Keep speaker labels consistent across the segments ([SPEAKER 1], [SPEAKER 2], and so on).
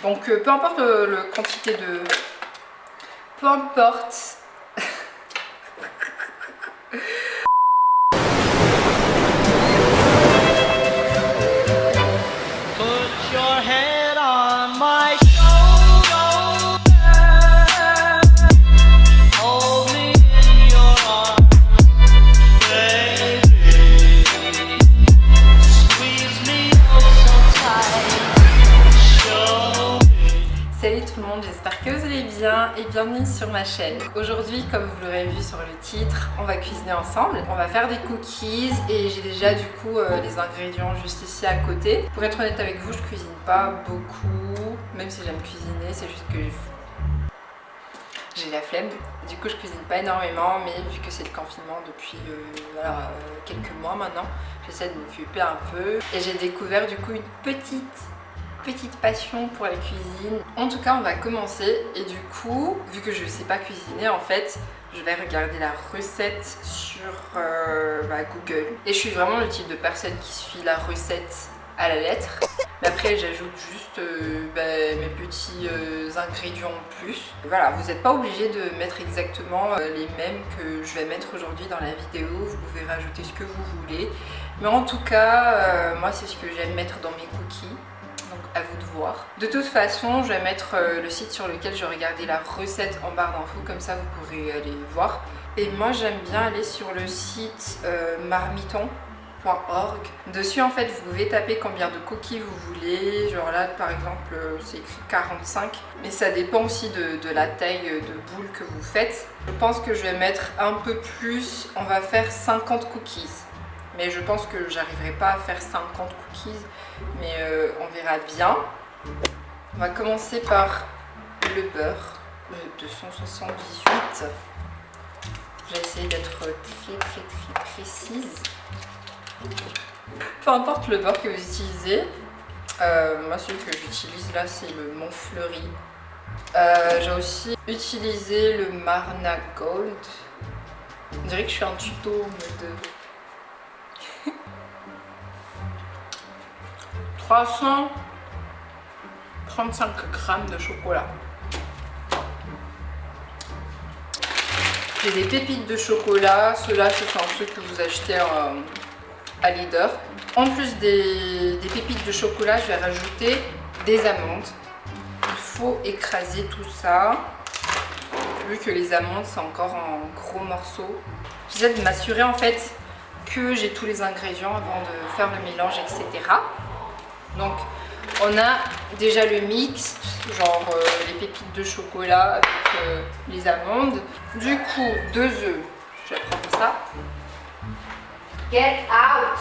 [SPEAKER 1] Donc peu importe le quantité de... Peu importe... Salut tout le monde, j'espère que vous allez bien et bienvenue sur ma chaîne. Aujourd'hui, comme vous l'aurez vu sur le titre, on va cuisiner ensemble. On va faire des cookies et j'ai déjà du coup les ingrédients juste ici à côté. Pour être honnête avec vous, je cuisine pas beaucoup, même si j'aime cuisiner, c'est juste que j'ai la flemme. Du coup, je cuisine pas énormément, mais vu que c'est le confinement depuis quelques mois maintenant, j'essaie de m'occuper un peu. Et j'ai découvert du coup une petite passion pour la cuisine. En tout cas, on va commencer et du coup, vu que je sais pas cuisiner en fait, je vais regarder la recette sur Google. Et je suis vraiment le type de personne qui suit la recette à la lettre. Mais après, j'ajoute juste mes petits ingrédients en plus. Voilà, vous n'êtes pas obligé de mettre exactement les mêmes que je vais mettre aujourd'hui dans la vidéo. Vous pouvez rajouter ce que vous voulez. Mais en tout cas, moi, c'est ce que j'aime mettre dans mes cookies. Donc à vous de voir. De toute façon, je vais mettre le site sur lequel je regardais la recette en barre d'infos, comme ça vous pourrez aller voir. Et moi j'aime bien aller sur le site marmiton.org. Dessus en fait vous pouvez taper combien de cookies vous voulez. Genre là par exemple c'est écrit 45. Mais ça dépend aussi de la taille de boule que vous faites. Je pense que je vais mettre un peu plus. On va faire 50 cookies. Mais je pense que j'arriverai pas à faire 50 cookies, mais on verra bien. On va commencer par le beurre, 278. Je vais essayer d'être très précise. Peu importe le beurre que vous utilisez, moi celui que j'utilise là c'est le Montfleury. J'ai aussi utilisé le Marna Gold. On dirait que je fais un tuto de 335 grammes de chocolat. J'ai des pépites de chocolat. Ceux-là, ce sont ceux que vous achetez à Leader. En plus des pépites de chocolat, je vais rajouter des amandes. Il faut écraser tout ça. Vu que les amandes, c'est encore en gros morceaux. J'essaie de m'assurer en fait que j'ai tous les ingrédients avant de faire le mélange, etc. Donc on a déjà le mix, genre les pépites de chocolat avec les amandes. Du coup, 2 œufs, je vais prendre ça. Get out!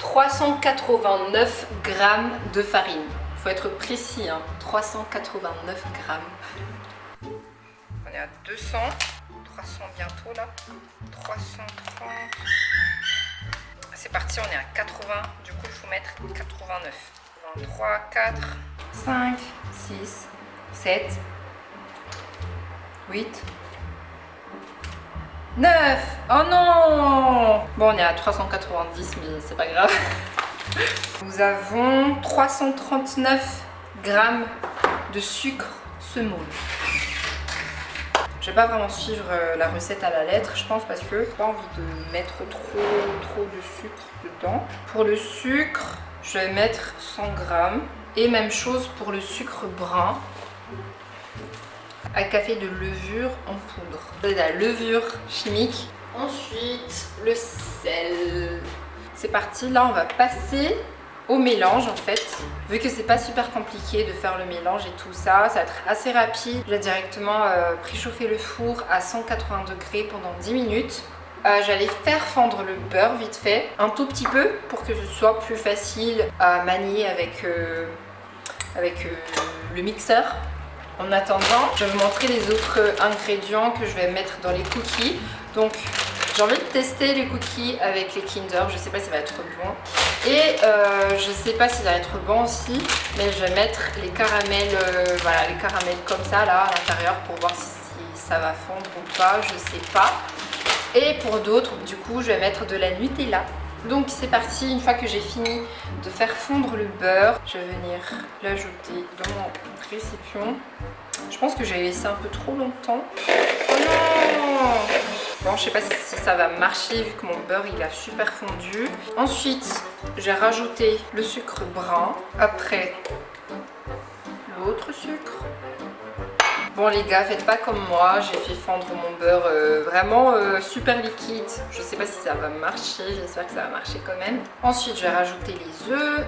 [SPEAKER 1] 389 grammes de farine. Il faut être précis, hein. 389 grammes. On est à 200, 300 bientôt là. 330. C'est parti, on est à 80, du coup il faut mettre 89. 3, 4, 5, 6, 7, 8, 9. Oh non! Bon, on est à 390, mais c'est pas grave. Nous avons 339 grammes de sucre semoule. Je vais pas vraiment suivre la recette à la lettre, je pense, parce que j'ai pas envie de mettre trop de sucre dedans. Pour le sucre, je vais mettre 100 grammes. Et même chose pour le sucre brun. Un café de levure en poudre. C'est la levure chimique. Ensuite, le sel. C'est parti, là on va passer au mélange en fait. Vu que c'est pas super compliqué de faire le mélange et tout ça, ça va être assez rapide. Je vais directement préchauffer le four à 180 degrés pendant 10 minutes. J'allais faire fondre le beurre vite fait, un tout petit peu pour que ce soit plus facile à manier avec le mixeur. En attendant, je vais vous montrer les autres ingrédients que je vais mettre dans les cookies. Donc j'ai envie de tester les cookies avec les Kinder, je sais pas si ça va être bon. Et je sais pas si ça va être bon aussi, mais je vais mettre les caramels, voilà, les caramels comme ça là à l'intérieur pour voir si ça va fondre ou pas, je sais pas. Et pour d'autres, du coup, je vais mettre de la Nutella. Donc c'est parti, une fois que j'ai fini de faire fondre le beurre, je vais venir l'ajouter dans mon récipient. Je pense que j'ai laissé un peu trop longtemps. Oh non! Bon, je sais pas si ça va marcher vu que mon beurre il a super fondu. Ensuite, j'ai rajouté le sucre brun. Après, l'autre sucre. Bon les gars, faites pas comme moi, j'ai fait fondre mon beurre vraiment super liquide. Je sais pas si ça va marcher, j'espère que ça va marcher quand même. Ensuite, je vais rajouter les œufs.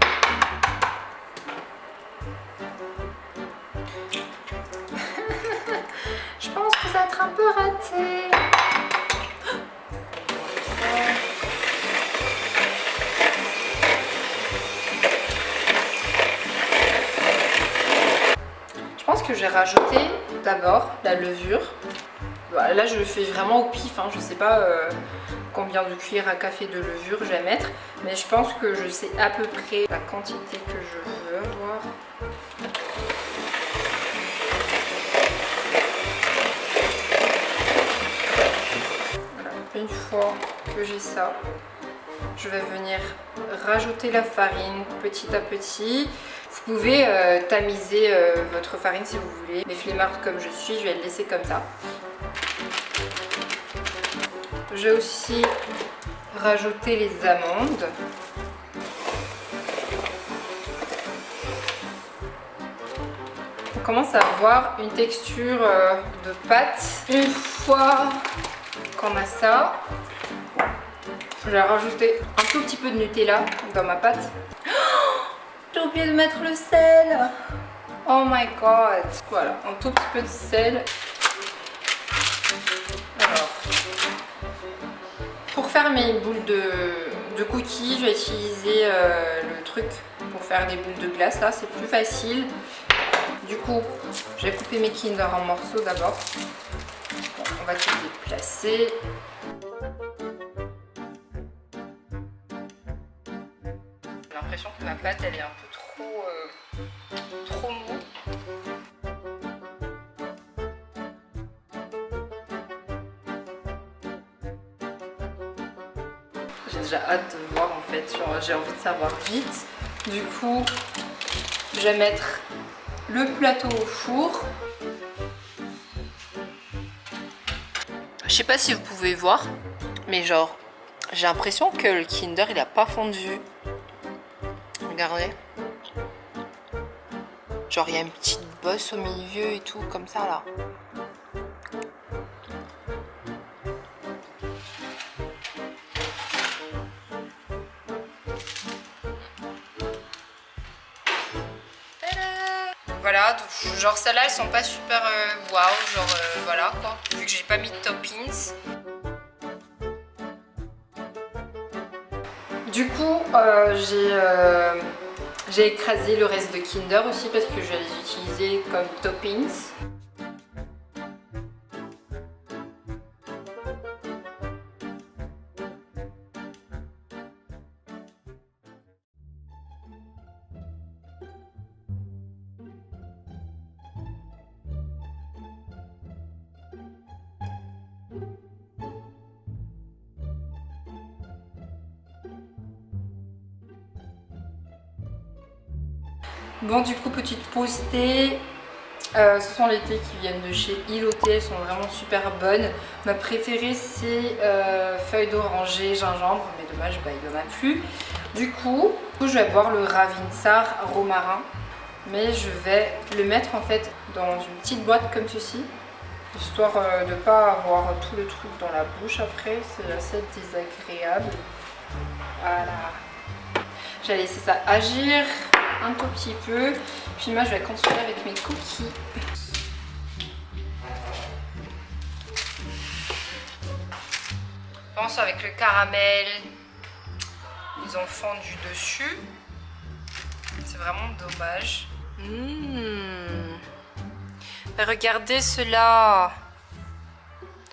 [SPEAKER 1] Je pense que ça va être un peu raté. Je pense que je vais rajouter d'abord la levure. Voilà, là je le fais vraiment au pif, hein. Je sais pas combien de cuillères à café de levure je vais mettre, mais je pense que je sais à peu près la quantité que je veux avoir. Voilà. Une fois que j'ai ça, je vais venir rajouter la farine petit à petit. Vous pouvez tamiser votre farine si vous voulez. Mais flemmarde comme je suis, je vais le laisser comme ça. Je vais aussi rajouter les amandes. On commence à avoir une texture de pâte. Une fois qu'on a ça, je vais rajouter un tout petit peu de Nutella dans ma pâte. J'ai oublié de mettre le sel. Oh my god. Voilà, un tout petit peu de sel. Alors, pour faire mes boules de cookies, je vais utiliser le truc pour faire des boules de glace. Là, c'est plus facile. Du coup, je vais couper mes Kinder en morceaux d'abord. Bon, on va tout déplacer. J'ai l'impression que ma pâte elle est un peu trop mou. J'ai déjà hâte de voir en fait, j'ai envie de savoir vite. Du coup, je vais mettre le plateau au four. Je sais pas si vous pouvez voir, mais genre, j'ai l'impression que le Kinder il a pas fondu. Regardez. Genre il y a une petite bosse au milieu et tout, comme ça là. Voilà, donc, genre celles-là elles sont pas super waouh, genre voilà quoi, vu que j'ai pas mis de toppings. Du coup, j'ai écrasé le reste de Kinder aussi parce que je vais les utiliser comme toppings. Bon, du coup, petite pause thé. Ce sont les thés qui viennent de chez Îlot Thé, elles sont vraiment super bonnes. Ma préférée c'est feuille d'oranger, gingembre, mais dommage, bah, il n'y en a plus. Du coup, je vais boire le Ravinsar romarin, mais je vais le mettre en fait dans une petite boîte comme ceci, histoire de ne pas avoir tout le truc dans la bouche après, c'est assez désagréable. Voilà. Je vais laisser ça agir un tout petit peu, puis moi je vais continuer avec mes cookies. Je pense avec le caramel, ils ont fondu dessus, c'est vraiment dommage. Regardez cela,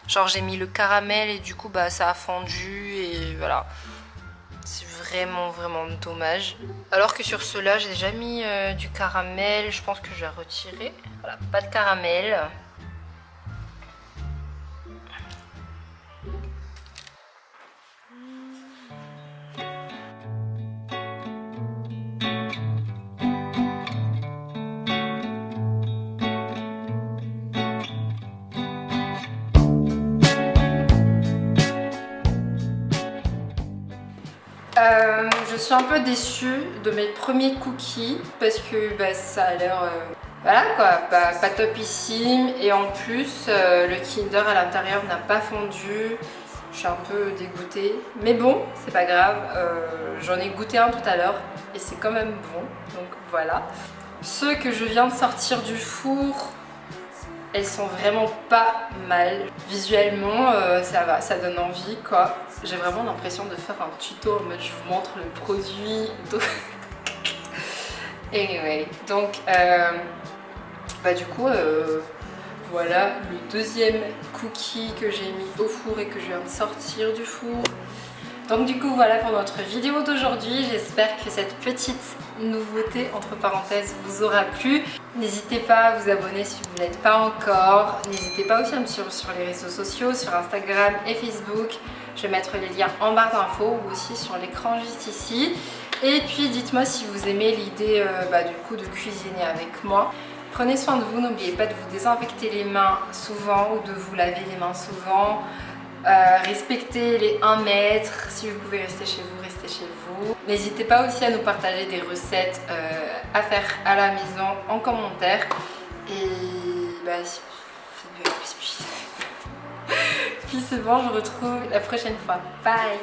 [SPEAKER 1] genre j'ai mis le caramel et du coup bah ça a fondu et voilà. C'est vraiment dommage. Alors que sur ceux-là, j'ai déjà mis du caramel. Je pense que je vais retirer. Voilà, pas de caramel. suis un peu déçue de mes premiers cookies parce que bah, ça a l'air voilà quoi, pas topissime, et en plus le Kinder à l'intérieur n'a pas fondu. Je suis un peu dégoûtée, mais bon, c'est pas grave, j'en ai goûté un tout à l'heure et c'est quand même bon, donc voilà. Ceux que je viens de sortir du four, elles sont vraiment pas mal. Visuellement, ça va, ça donne envie quoi. J'ai vraiment l'impression de faire un tuto en mode je vous montre le produit. Anyway, donc bah du coup voilà le deuxième cookie que j'ai mis au four et que je viens de sortir du four. Donc du coup voilà pour notre vidéo d'aujourd'hui, j'espère que cette petite nouveauté entre parenthèses vous aura plu. N'hésitez pas à vous abonner si vous ne l'êtes pas encore, n'hésitez pas aussi à me suivre sur les réseaux sociaux, sur Instagram et Facebook. Je vais mettre les liens en barre d'infos ou aussi sur l'écran juste ici. Et puis dites-moi si vous aimez l'idée du coup de cuisiner avec moi. Prenez soin de vous, n'oubliez pas de vous désinfecter les mains souvent ou de vous laver les mains souvent. Respectez les 1 mètre, si vous pouvez rester chez vous, restez chez vous. N'hésitez pas aussi à nous partager des recettes à faire à la maison en commentaire. Et bah, puis c'est bon, je vous retrouve la prochaine fois. Bye!